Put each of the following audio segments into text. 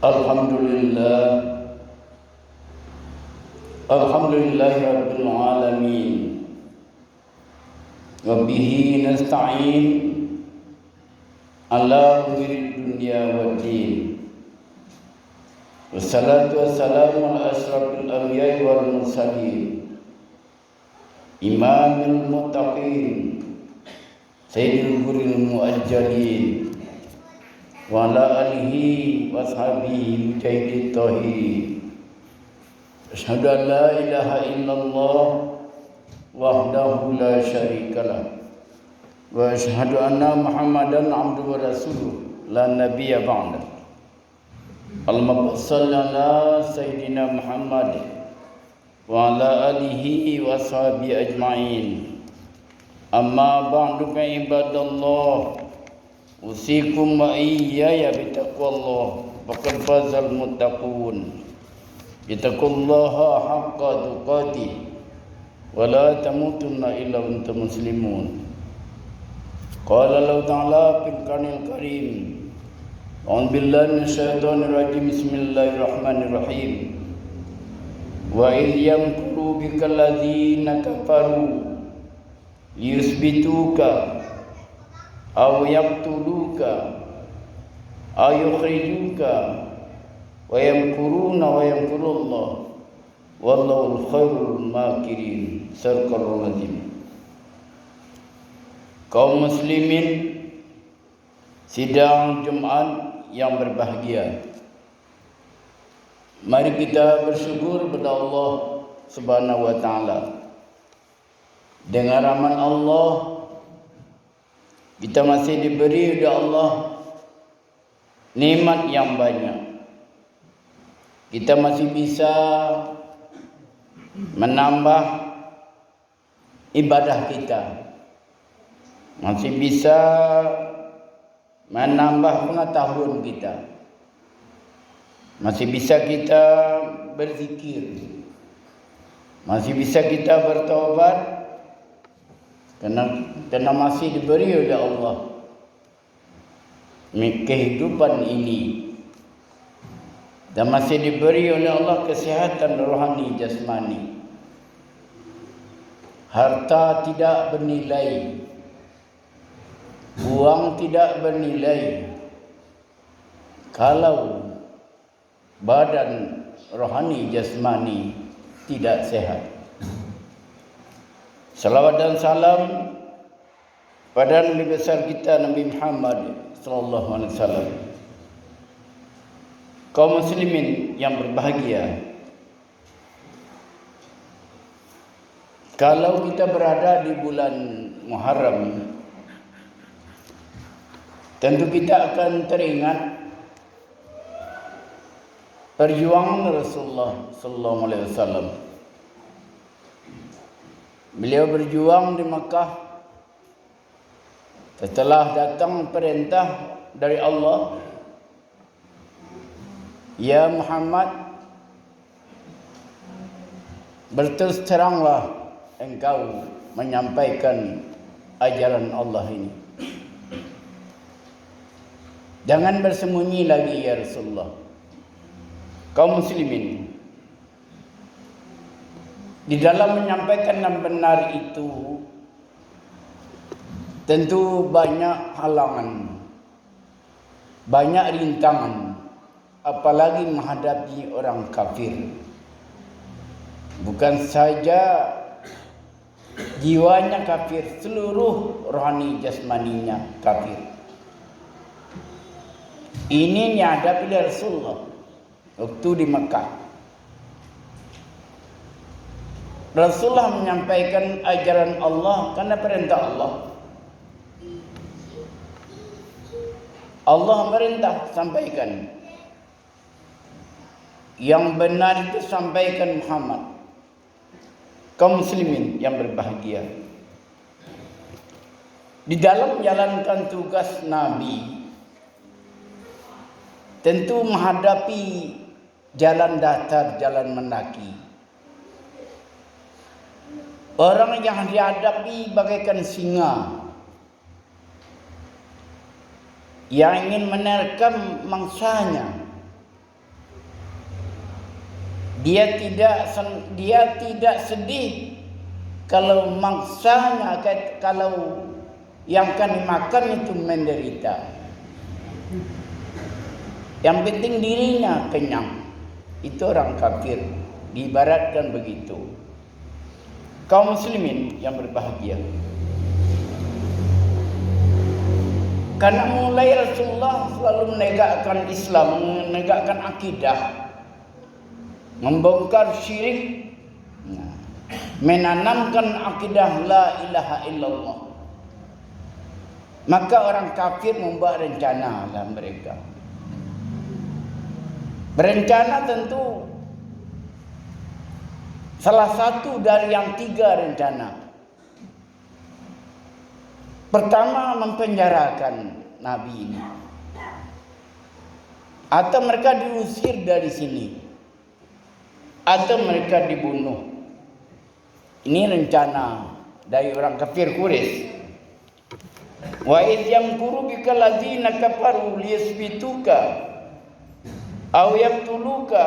Alhamdulillah, Alhamdulillahirabbil alamin. Wa bihi nasta'in ala umuri dunya waddin. Wassalatu wassalamu ala asyrafil anbiya'i wal mursalin, imamil muttaqin, sayyidil ghurril muajjalin, wa ala alihi wa sahbihi mujahidit tahirin. Asyhadu an la ilaha illallah wahdahu la syarikalah, wa asyhadu anna Muhammadan abduhu wa rasuluh la nabiyya ba'da. Allahumma shalli ala sayyidina Muhammad wa ala alihi wa sahbihi ajma'in. Amma ba'du fa ibadallah, usikum wa iyaya bitaqwallah, faqad fazal muttaqun. Ittaqullaha haqqa tuqatih wa la tamutunna illa wa antum muslimun. Qala Allah Ta'ala fil Qur'anil Karim, a'udzu billahi minasyaitonir rajim, bismillahirrahmanirrahim. Wa idh yamkuru bikal ladzina kafaru liyusbituka aw yaqtuluka aw yukhrijuka wa yamkuruna wa yamkurullah wallahu khairul makirin. Sadaqallahul azim. Kaum muslimin sidang Jumat yang berbahagia, mari kita bersyukur kepada Allah Subhanahu wa taala. Dengan rahmat Allah kita masih diberi oleh Allah nikmat yang banyak. Kita masih bisa menambah ibadah kita, masih bisa menambah pengetahuan kita, masih bisa kita berzikir, masih bisa kita bertaubat, karena masih diberi oleh Allah kehidupan ini, dan masih diberi oleh Allah kesehatan rohani jasmani. Harta tidak bernilai, uang tidak bernilai kalau badan rohani jasmani tidak sehat. Salawat dan salam pada Nabi besar kita Nabi Muhammad sallallahu alaihi wasallam. Kaum muslimin yang berbahagia, kalau kita berada di bulan Muharram, tentu kita akan teringat perjuangan Rasulullah sallallahu alaihi wasallam. Beliau berjuang di Makkah setelah datang perintah dari Allah, ya Muhammad, berterus teranglah engkau menyampaikan ajaran Allah ini. Jangan bersembunyi lagi ya Rasulullah. Kaum muslimin, di dalam menyampaikan yang benar itu tentu banyak halangan, banyak rintangan, apalagi menghadapi orang kafir. Bukan saja jiwanya kafir, seluruh rohani jasmaninya kafir. Ini dihadapi oleh Rasulullah waktu di Makkah. Rasulullah menyampaikan ajaran Allah karena perintah Allah. Allah merintah sampaikan. Yang benar itu sampaikan Muhammad. Kaum muslimin yang berbahagia, di dalam menjalankan tugas Nabi, tentu menghadapi jalan datar, jalan mendaki. Orang yang dihadapi bagaikan singa yang ingin menerkam mangsanya, Dia tidak sedih kalau mangsanya, kalau yang kami makan itu menderita. Yang penting dirinya kenyang. Itu orang kafir, diibaratkan begitu. Kaum muslimin yang berbahagia, karena mulai Rasulullah selalu menegakkan Islam, menegakkan akidah, membongkar syirik, menanamkan akidah la ilaha illallah, maka orang kafir membuat rencana dalam mereka. Berencana tentu salah satu dari yang 3 rencana. Pertama, mempenjarakan Nabi ini, atau mereka diusir dari sini, atau mereka dibunuh. Ini rencana dari orang kafir Quraisy. Wa idh yamkuru bika alladzina kafaru liyasbituka aw yaqtuluka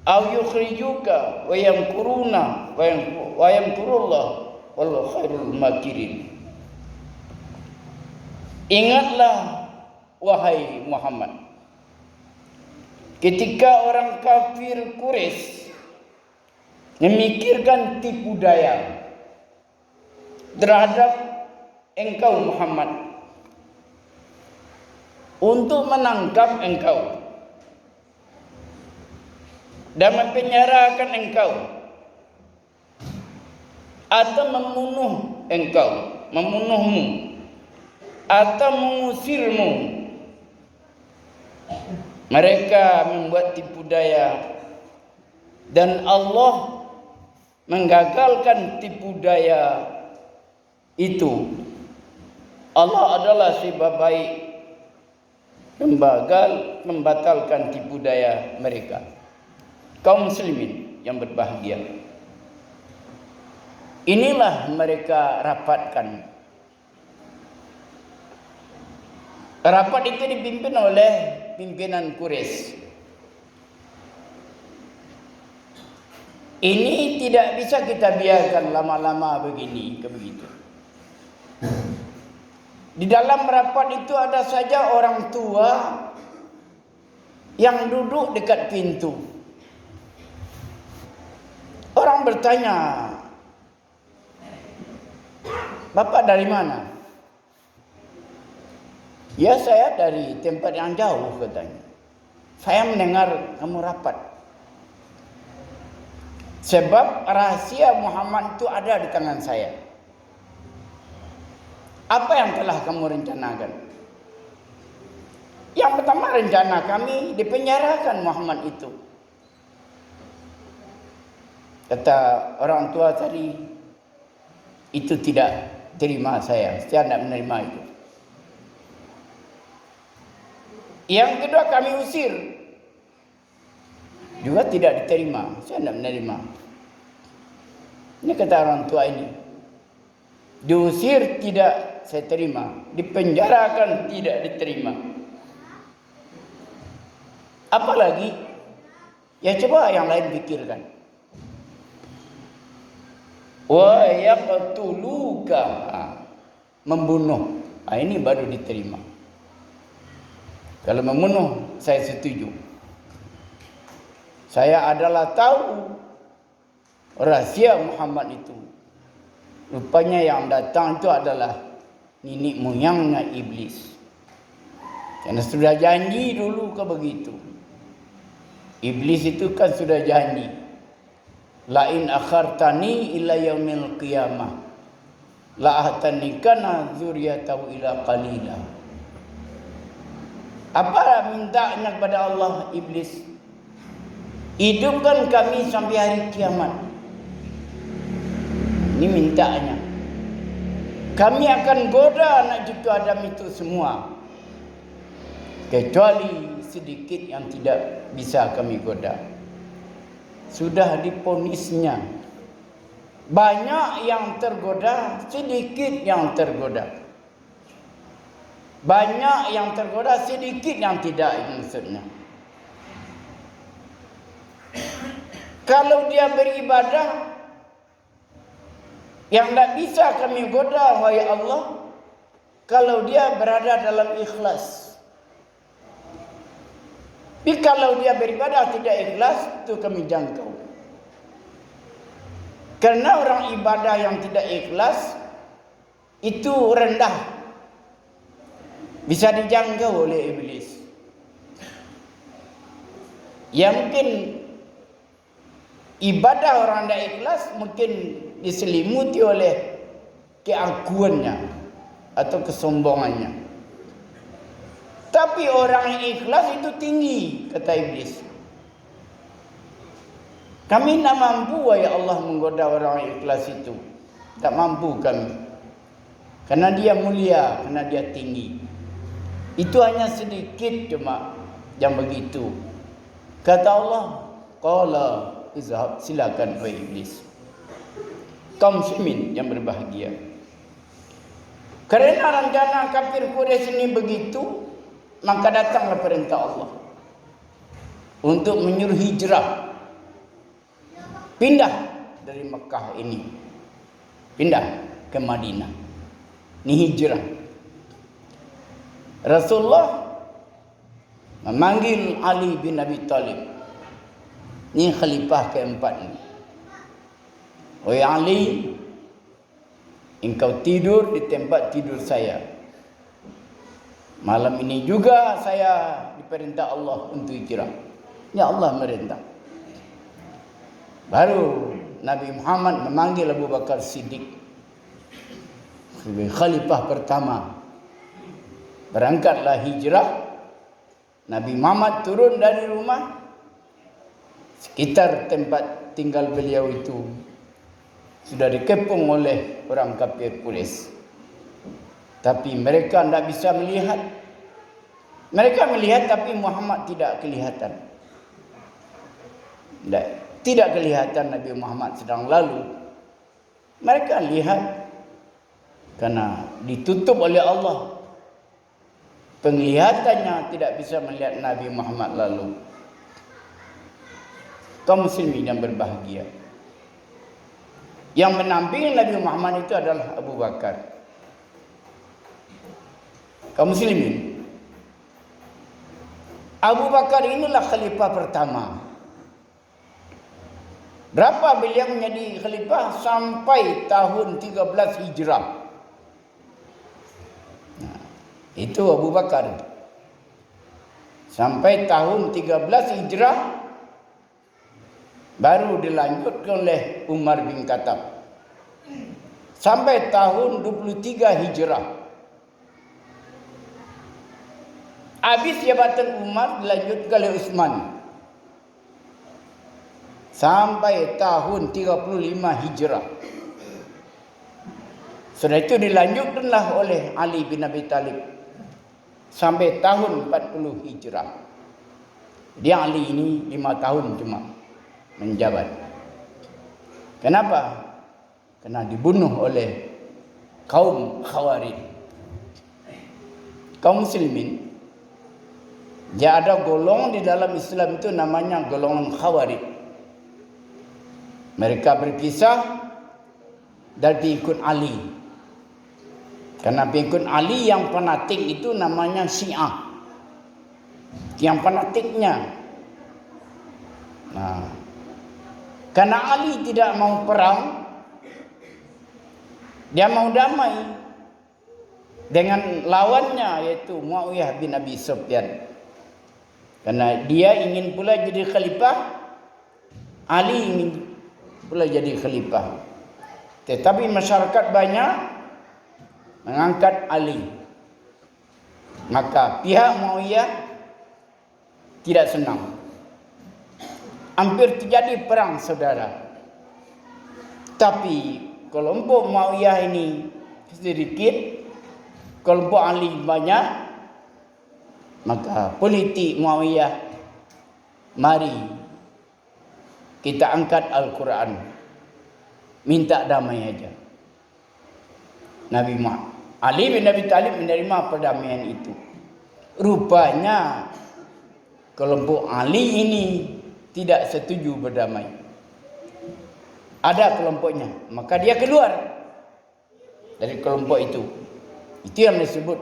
aw yukhrijuka wa yamkuruna wa yamkurullah wallahu khairul makirin. Ingatlah wahai Muhammad, ketika orang kafir Quraisy memikirkan tipu daya terhadap engkau Muhammad untuk menangkap engkau dan mempenjarakan engkau atau membunuhmu atau mengusirmu. Mereka membuat tipu daya dan Allah menggagalkan tipu daya itu. Allah adalah sebab baik membatalkan tipu daya mereka. Kaum muslimin yang berbahagia, inilah mereka rapatkan. Rapat itu dipimpin oleh pimpinan Quraisy. Ini tidak bisa kita biarkan lama-lama begini begitu. Di dalam rapat itu ada saja orang tua yang duduk dekat pintu. Orang bertanya, "Bapak dari mana?" "Ya, saya dari tempat yang jauh," katanya. "Saya mendengar kamu rapat. Sebab rahasia Muhammad itu ada di tangan saya. Apa yang telah kamu rencanakan?" "Yang pertama, rencana kami dipenjarakan Muhammad itu." Kata orang tua tadi, "Itu tidak terima saya tidak menerima itu." "Yang kedua, kami usir." Juga tidak diterima, saya tidak menerima. Ini kata orang tua ini. Diusir tidak saya terima, dipenjarakan tidak diterima. Apalagi? Ya coba yang lain pikirkan. Wa yaqtuluka, membunuh. Ini baru diterima. Kalau membunuh saya setuju. Saya adalah tahu rahasia Muhammad itu. Rupanya yang datang itu adalah nenek moyangnya iblis. Karena sudah janji dulu ke begitu. Iblis itu kan sudah janji. La in akhartani ila yaumil qiyamah la ahtanikana dzurriyyatahu ila qalila. Apa mintanya kepada Allah iblis? Hidupkan kami sampai hari kiamat. Ini mintanya. Kami akan goda anak cucu Adam itu semua, kecuali sedikit yang tidak bisa kami goda. Sudah diponisnya. Banyak yang tergoda, sedikit yang tergoda. Banyak yang tergoda, sedikit yang tidak, maksudnya. Kalau dia beribadah yang tak bisa kami goda, wahai Allah, kalau dia berada dalam ikhlas. Tapi kalau dia beribadah tidak ikhlas, itu kami jangkau. Karena orang ibadah yang tidak ikhlas itu rendah, bisa dijangkau oleh iblis. Ya mungkin ibadah orang tidak ikhlas mungkin diselimuti oleh keaguannya atau kesombongannya. Tapi orang yang ikhlas itu tinggi, kata iblis. Kami tak mampu, ya Allah, menggoda orang yang ikhlas itu. Tak mampu kami. Karena dia mulia, karena dia tinggi. Itu hanya sedikit cuma yang begitu. Kata Allah, qala izhab, silakan wahai iblis. Kaum muslimin yang berbahagia. Kerana rencana kafir Quraisy ini begitu, maka datanglah perintah Allah untuk menyuruh hijrah. Pindah dari Mekah ini. Pindah ke Madinah. Ini hijrah. Rasulullah memanggil Ali bin Abi Thalib. Ini khalifah keempat ini. Wahai Ali, engkau tidur di tempat tidur saya. Malam ini juga saya diperintah Allah untuk hijrah. Ya Allah merintah. Baru Nabi Muhammad memanggil Abu Bakar Siddiq sebagai khalifah pertama. Berangkatlah hijrah. Nabi Muhammad turun dari rumah. Sekitar tempat tinggal beliau itu sudah dikepung oleh orang kafir Quraisy. Tapi mereka tidak bisa melihat. Mereka melihat tapi Muhammad tidak kelihatan. Tidak kelihatan Nabi Muhammad sedang lalu. Mereka lihat karena ditutup oleh Allah. Penglihatannya tidak bisa melihat Nabi Muhammad lalu. Kaum muslimin yang berbahagia. Yang menampingi Nabi Muhammad itu adalah Abu Bakar. Kaum muslimin, Abu Bakar inilah khalifah pertama. Berapa beliau menjadi khalifah? Sampai tahun 13 Hijrah. Nah, itu Abu Bakar. Sampai tahun 13 Hijrah baru dilanjutkan oleh Umar bin Khattab. Sampai tahun 23 Hijrah. Habis jabatan Umar dilanjutkan oleh Utsman. Sampai tahun 35 Hijrah. Setelah itu dilanjutkanlah oleh Ali bin Abi Thalib. Sampai tahun 40 Hijrah. Dia Ali ini 5 tahun cuma menjabat. Kenapa? Karena dibunuh oleh kaum Khawarij. Kaum muslimin, dia ada golongan di dalam Islam itu namanya golongan Khawarij. Mereka berpisah dan ikut Ali. Karena ikut Ali yang fanatik itu namanya Syiah. Yang fanatiknya. Nah, karena Ali tidak mau perang, dia mau damai dengan lawannya yaitu Muawiyah bin Abi Sufyan. Karena dia ingin pula jadi khalifah, Ali ingin pula jadi khalifah. Tetapi masyarakat banyak mengangkat Ali. Maka pihak Muawiyah tidak senang. Hampir terjadi perang saudara. Tapi kelompok Muawiyah ini sedikit, kelompok Ali banyak. Maka politik Muawiyah, mari kita angkat Al-Quran, minta damai aja. Nabi Muhammad, Ali bin Abi Thalib menerima perdamaian itu. Rupanya kelompok Ali ini tidak setuju berdamai. Ada kelompoknya, maka dia keluar dari kelompok itu. Itu yang disebut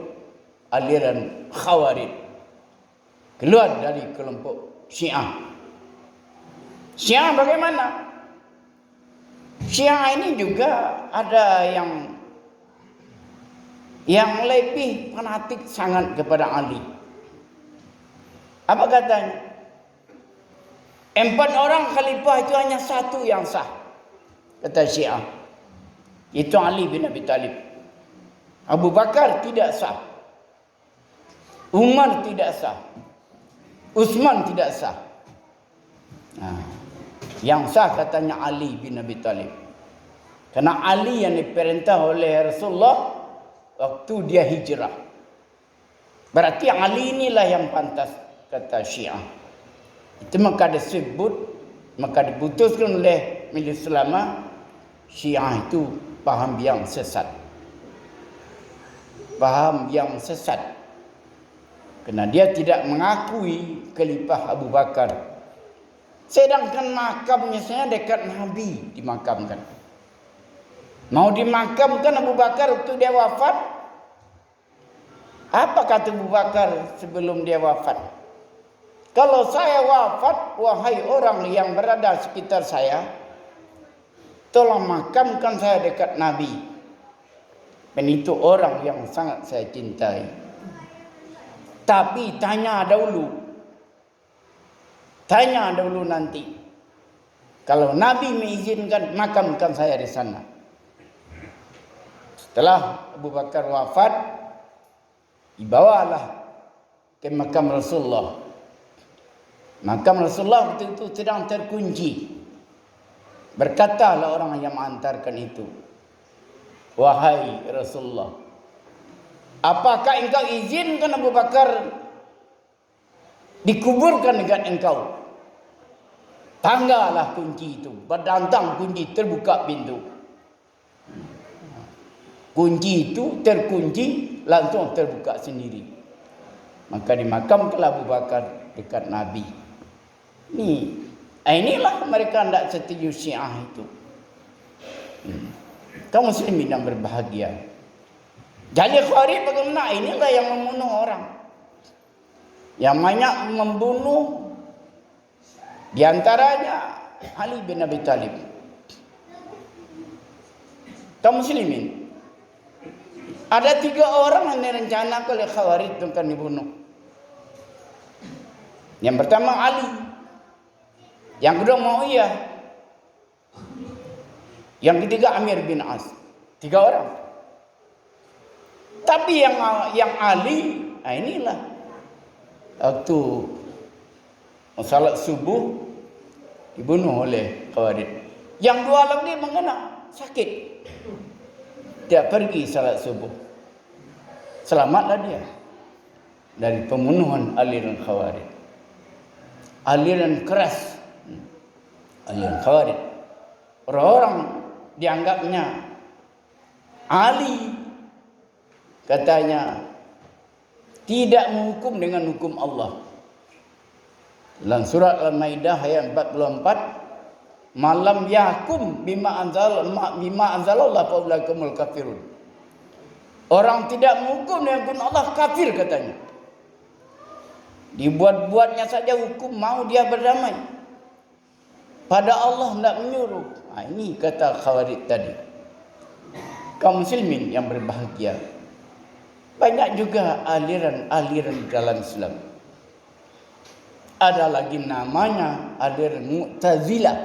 aliran Khawarij. Keluar dari kelompok Syiah. Syiah bagaimana? Syiah ini juga ada yang lebih fanatik sangat kepada Ali. Apa katanya? 4 orang khalifah itu hanya satu yang sah. Kata Syiah, itu Ali bin Abi Talib. Abu Bakar tidak sah, Umar tidak sah, Utsman tidak sah. Yang sah katanya Ali bin Abi Talib. Karena Ali yang diperintah oleh Rasulullah waktu dia hijrah. Berarti Ali inilah yang pantas, kata Syiah. Itu maka diputuskan oleh Majelis Ulama, Syiah itu paham yang sesat. Paham yang sesat. Kerana dia tidak mengakui khalifah Abu Bakar. Sedangkan makamnya saya dekat Nabi dimakamkan. Mau dimakamkan Abu Bakar waktu dia wafat. Apa kata Abu Bakar sebelum dia wafat? Kalau saya wafat, wahai orang yang berada sekitar saya, tolong makamkan saya dekat Nabi. Dan itu orang yang sangat saya cintai. Tapi tanya dahulu nanti. Kalau Nabi mengizinkan, makamkan saya di sana. Setelah Abu Bakar wafat, dibawalah ke makam Rasulullah. Makam Rasulullah waktu itu sedang terkunci. Berkatalah orang yang mengantarkan itu, wahai Rasulullah, apakah engkau izinkan Abu Bakar dikuburkan dengan engkau? Tanggalah kunci itu, berdantang kunci, terbuka pintu. Kunci itu terkunci, langsung terbuka sendiri. Maka dimakamkanlah Abu Bakar dekat Nabi. Inilah mereka tidak setuju Syiah itu. Kaum muslimin yang berbahagia. Jadi Khawarij bagaimana? Inilah yang membunuh orang. Yang banyak membunuh di antaranya Ali bin Abi Talib. Kaum muslimin, ada 3 orang yang direncanakan oleh Khawarij untuk dibunuh. Yang pertama Ali, yang kedua Muawiyah, yang ketiga Amir bin As. 3 orang. Tapi yang Ali, inilah waktu salat subuh dibunuh oleh Khawarij. Yang 2 lagi mengena sakit, dia pergi salat subuh. Selamatlah dia dari pembunuhan aliran Khawarij. Aliran keras, aliran Khawarij. Orang-orang dianggapnya Ali, katanya tidak menghukum dengan hukum Allah. Dalam surat Al-Maidah ayat 44, malam yahkum bima anzalallah faulaikumul kafirun. Orang tidak menghukum dengan hukum Allah kafir, katanya. Dibuat-buatnya saja hukum, mau dia berdamai. Pada Allah tidak menyuruh. Ini kata Khawarij tadi. Kaum muslimin yang berbahagia, banyak juga aliran-aliran dalam Islam. Ada lagi namanya aliran Mu'tazilah.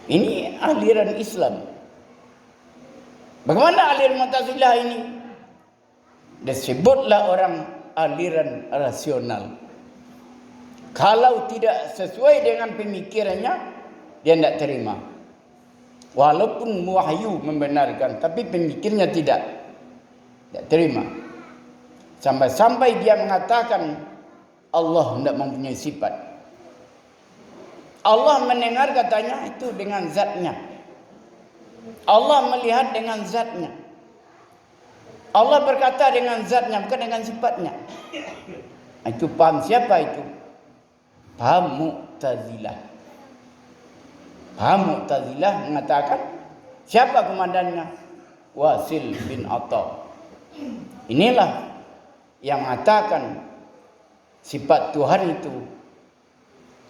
Ini aliran Islam. Bagaimana aliran Mu'tazilah ini? Disebutlah orang aliran rasional. Kalau tidak sesuai dengan pemikirannya, dia tidak terima. Walaupun wahyu membenarkan, tapi pemikirnya tidak terima. Sampai-sampai dia mengatakan Allah tidak mempunyai sifat. Allah mendengar, katanya, itu dengan zatnya. Allah melihat dengan zatnya. Allah berkata dengan zatnya, bukan dengan sifatnya. Itu paham siapa itu? Paham Mu'tazilah. Faham Mu'tazilah mengatakan, siapa komandannya? Wasil bin Atta. Inilah yang mengatakan sifat Tuhan itu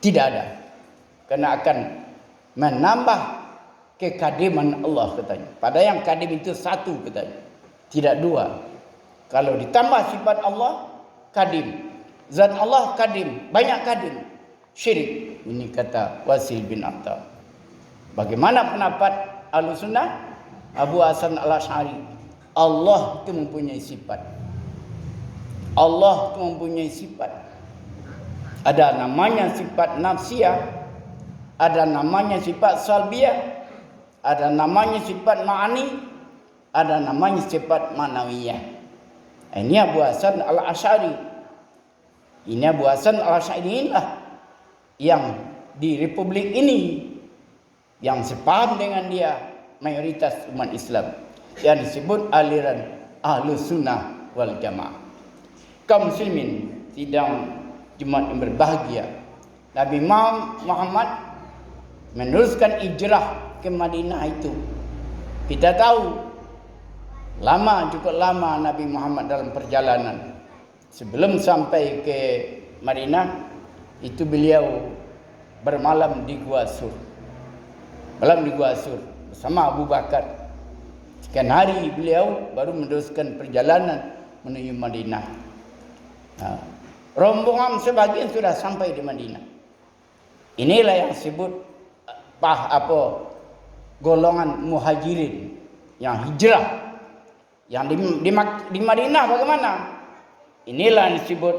tidak ada. Karena akan menambah kekadiman Allah katanya. Padahal yang kadim itu satu katanya. Tidak dua. Kalau ditambah sifat Allah, kadim. Zat Allah kadim. Banyak kadim. Syirik. Ini kata Wasil bin Atta. Bagaimana pendapat Ahlussunnah? Abu Hasan Al-Asy'ari. Allah itu mempunyai sifat. Allah itu mempunyai sifat. Ada namanya sifat nafsiyah, ada namanya sifat salbiyah, ada namanya sifat ma'ani, ada namanya sifat manawiyah. Ini Abu Hasan Al-Asy'ari. Ini Abu Hasan Al-Asy'ari inilah yang di Republik ini yang sepaham dengan dia mayoritas umat Islam yang disebut aliran Ahlus Sunnah wal Jamaah. Kaum muslimin sidang Jumat yang berbahagia, Nabi Muhammad meneruskan hijrah ke Madinah itu. Kita tahu cukup lama Nabi Muhammad dalam perjalanan. Sebelum sampai ke Madinah itu beliau bermalam di Gua Sur. Malam di Gua Sur bersama Abu Bakar. Sekian hari beliau baru meneruskan perjalanan menuju Madinah. Rombongan sebagian sudah sampai di Madinah. Inilah yang disebut golongan muhajirin yang hijrah. Yang di Madinah bagaimana? Inilah yang disebut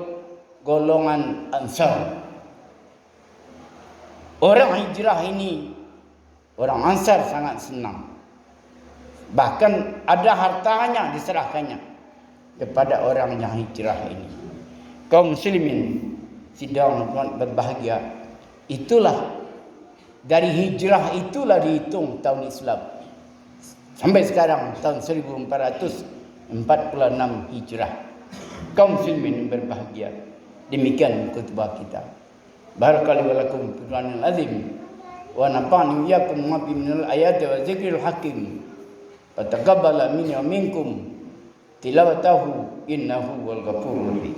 golongan Ansar. Orang hijrah ini, orang Ansar sangat senang. Bahkan ada hartanya diserahkannya kepada orang yang hijrah ini. Kaum muslimin sidang berbahagia, itulah dari hijrah itulah dihitung tahun Islam. Sampai sekarang tahun 1446 hijrah. Kaum muslimin berbahagia. Demikian khutbah kita. Barakallahu lakum fil Qur'anil azim. Wa nafa'ani iyyakum ma fi minal ayati wa dzikril hakim. Fataqabbala minni wa minkum tilawatahu innahu wal ghafurur rahim.